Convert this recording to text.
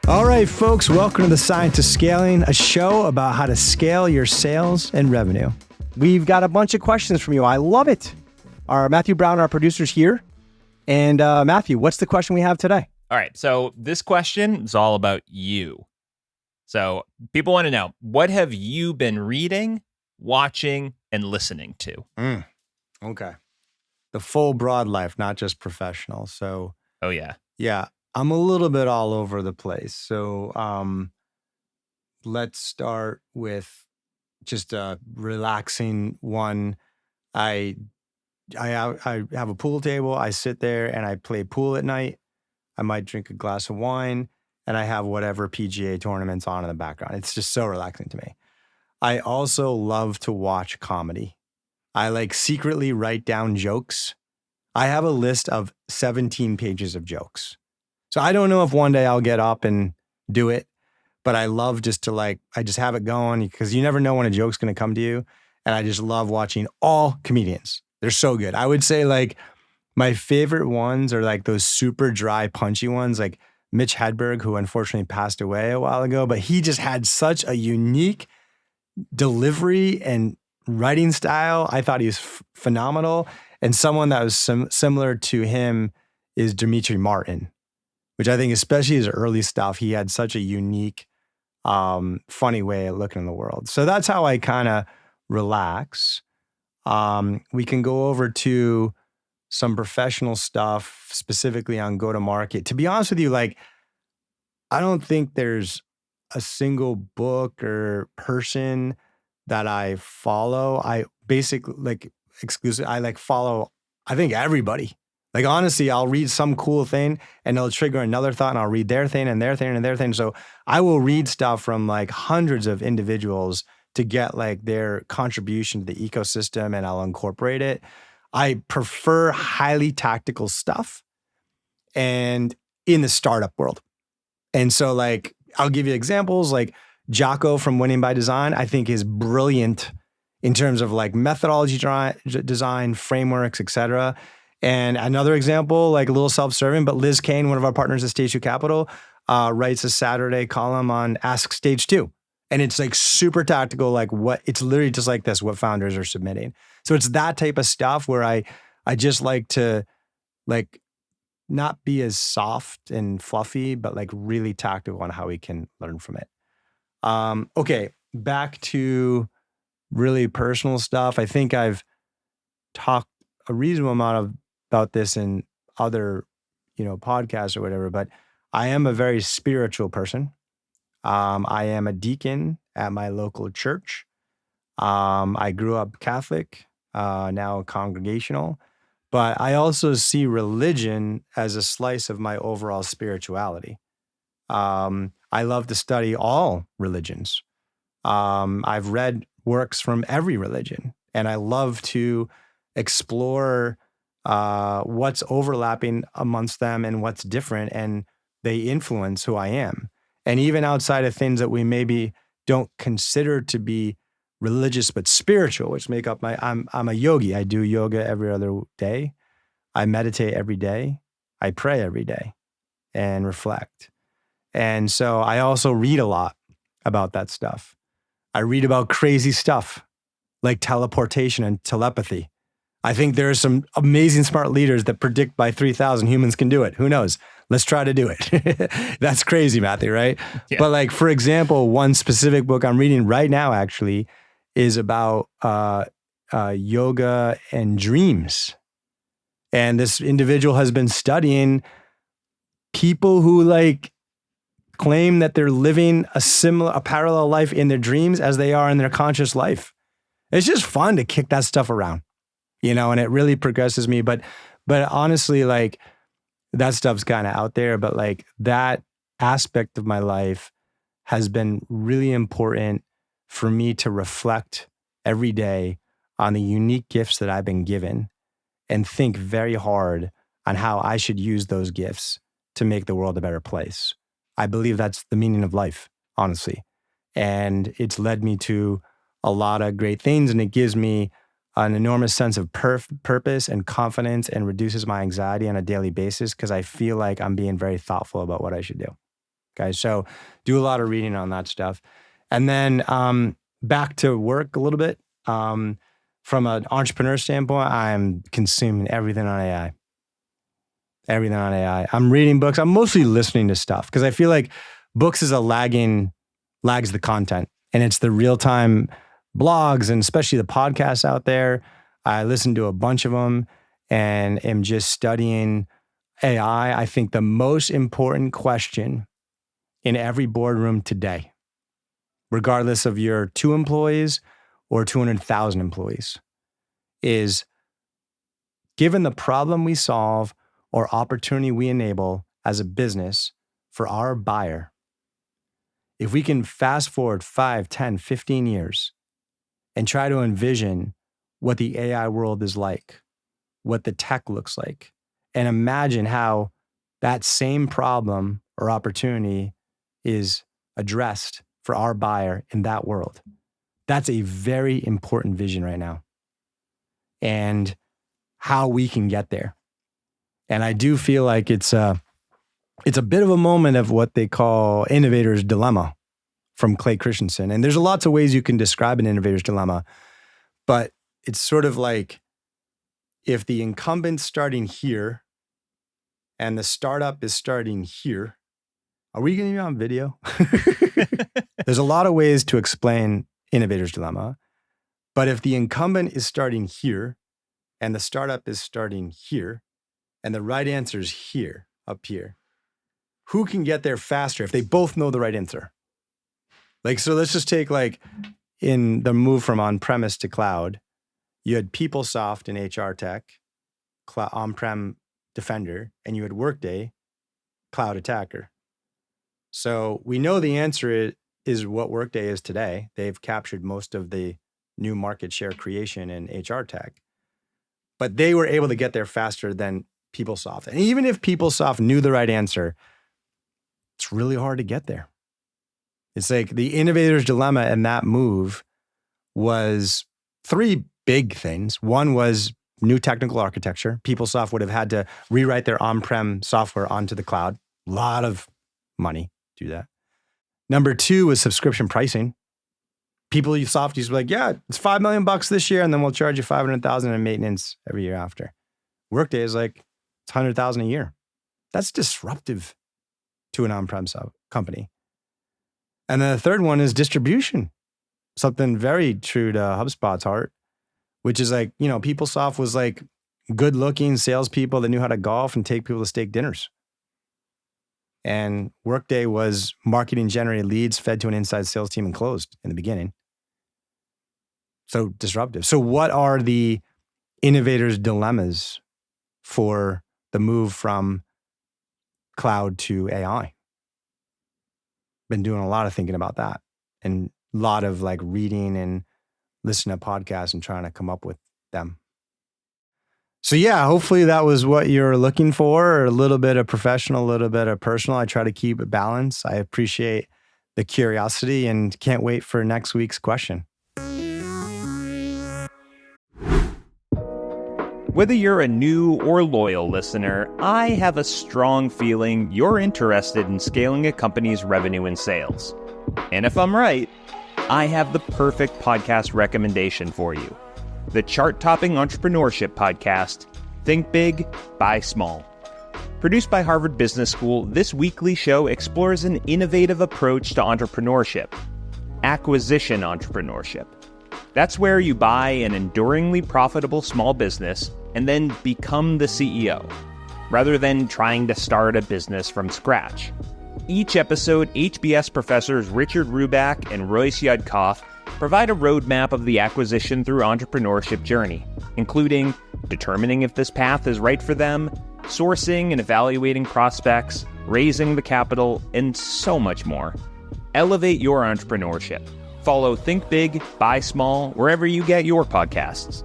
All right, folks, welcome to The Science of Scaling, a show about how to scale your sales and revenue. We've got a bunch of questions from you. I love it. Our Matthew Brown, our producer's here. And Matthew, what's the question we have today? All right, so this question is all about you. So people want to know, what have you been reading, watching, and listening to? Okay. The full broad life, not just professional. So, Oh, yeah. yeah, I'm a little bit all over the place. So let's start with just a relaxing one. I have a pool table. I sit there and I play pool at night. I might drink a glass of wine and I have whatever PGA tournaments on in the background. It's just so relaxing to me. I also love to watch comedy. I like secretly write down jokes. I have a list of 17 pages of jokes. So I don't know if one day I'll get up and do it, but I love just to I just have it going because you never know when a joke's going to come to you. And I just love watching all comedians. They're so good. I would say my favorite ones are those super dry, punchy ones, like Mitch Hedberg, who unfortunately passed away a while ago, but he just had such a unique delivery and writing style. I thought he was phenomenal. And someone that was similar to him is Dimitri Martin, which I think, especially his early stuff, he had such a unique, funny way of looking in the world. So that's how I kind of relax. We can go over to some professional stuff, specifically on go-to-market. To be honest with you, I don't think there's a single book or person that I follow. I basically I follow, I think, everybody. Honestly, I'll read some cool thing and it'll trigger another thought and I'll read their thing and their thing and their thing. So I will read stuff from hundreds of individuals to get their contribution to the ecosystem and I'll incorporate it. I prefer highly tactical stuff and in the startup world. And so I'll give you examples Jocko from Winning by Design, I think is brilliant in terms of methodology design, frameworks, etc. And another example, a little self-serving, but Liz Kane, one of our partners at Stage 2 Capital, writes a Saturday column on Ask Stage 2. And it's super tactical, it's literally just this, what founders are submitting. So it's that type of stuff where I just like to not be as soft and fluffy, but really tactical on how we can learn from it. Okay, back to really personal stuff. I think I've talked a reasonable amount about this in other, podcasts or whatever, but I am a very spiritual person. I am a deacon at my local church. I grew up Catholic, now congregational, but I also see religion as a slice of my overall spirituality. I love to study all religions. I've read works from every religion, and I love to explore what's overlapping amongst them and what's different, and they influence who I am. And even outside of things that we maybe don't consider to be religious but spiritual, which make up I'm a yogi. I do yoga every other day. I meditate every day. I pray every day and reflect. And so I also read a lot about that stuff. I read about crazy stuff like teleportation and telepathy. I think there are some amazing smart leaders that predict by 3,000 humans can do it. Who knows? Let's try to do it. That's crazy, Matthew, right? Yeah. But for example, one specific book I'm reading right now actually is about yoga and dreams. And this individual has been studying people who claim that they're living a parallel life in their dreams as they are in their conscious life. It's just fun to kick that stuff around, and it really progresses me. But honestly, that stuff's kind of out there, but that aspect of my life has been really important for me to reflect every day on the unique gifts that I've been given and think very hard on how I should use those gifts to make the world a better place. I believe that's the meaning of life, honestly. And it's led me to a lot of great things, and it gives me an enormous sense of purpose and confidence and reduces my anxiety on a daily basis because I feel like I'm being very thoughtful about what I should do. guys. So do a lot of reading on that stuff. And then back to work a little bit. From an entrepreneur standpoint, I'm consuming everything on AI. Everything on AI. I'm reading books. I'm mostly listening to stuff because I feel like books is lags the content. And it's the real-time blogs and especially the podcasts out there. I listen to a bunch of them and am just studying AI. I think the most important question in every boardroom today, regardless of your 2 employees or 200,000 employees, is given the problem we solve or opportunity we enable as a business for our buyer, if we can fast forward 5, 10, 15 years and try to envision what the AI world is like, what the tech looks like, and imagine how that same problem or opportunity is addressed for our buyer in that world. That's a very important vision right now. And how we can get there. And I do feel like it's a bit of a moment of what they call innovator's dilemma from Clay Christensen. And there's lots of ways you can describe an innovator's dilemma, but it's sort of like if the incumbent's starting here and the startup is starting here. Are we going to be on video? There's a lot of ways to explain innovator's dilemma, but if the incumbent is starting here and the startup is starting here and the right answer is here, up here, who can get there faster if they both know the right answer? Like, so let's just take like in the move from on-premise to cloud, you had PeopleSoft and HR tech, on-prem Defender, and you had Workday, cloud attacker. So we know the answer is what Workday is today. They've captured most of the new market share creation in HR tech, but they were able to get there faster than PeopleSoft. And even if PeopleSoft knew the right answer, it's really hard to get there. It's like the innovator's dilemma in that move was 3 big things. One was new technical architecture. PeopleSoft would have had to rewrite their on-prem software onto the cloud. A lot of money to do that. Number 2 was subscription pricing. PeopleSoft used to be like, yeah, it's $5 million this year, and then we'll charge you $500,000 in maintenance every year after. Workday is like, it's $100,000 a year. That's disruptive to an on-prem company. And then the third one is distribution. Something very true to HubSpot's heart, which is like, you know, PeopleSoft was like good-looking salespeople that knew how to golf and take people to steak dinners. And Workday was marketing-generated leads fed to an inside sales team and closed in the beginning. So disruptive. So what are the innovators' dilemmas for the move from cloud to AI? Been doing a lot of thinking about that and a lot of like reading and listening to podcasts and trying to come up with them. So yeah, hopefully that was what you're looking for, a little bit of professional, a little bit of personal. I try to keep a balance. I appreciate the curiosity and can't wait for next week's question. Whether you're a new or loyal listener, I have a strong feeling you're interested in scaling a company's revenue and sales. And if I'm right, I have the perfect podcast recommendation for you. The chart-topping entrepreneurship podcast, Think Big, Buy Small. Produced by Harvard Business School, this weekly show explores an innovative approach to entrepreneurship, acquisition entrepreneurship. That's where you buy an enduringly profitable small business and then become the CEO, rather than trying to start a business from scratch. Each episode, HBS professors Richard Ruback and Royce Yudkoff provide a roadmap of the acquisition through entrepreneurship journey, including determining if this path is right for them, sourcing and evaluating prospects, raising the capital, and so much more. Elevate your entrepreneurship. Follow Think Big, Buy Small, wherever you get your podcasts.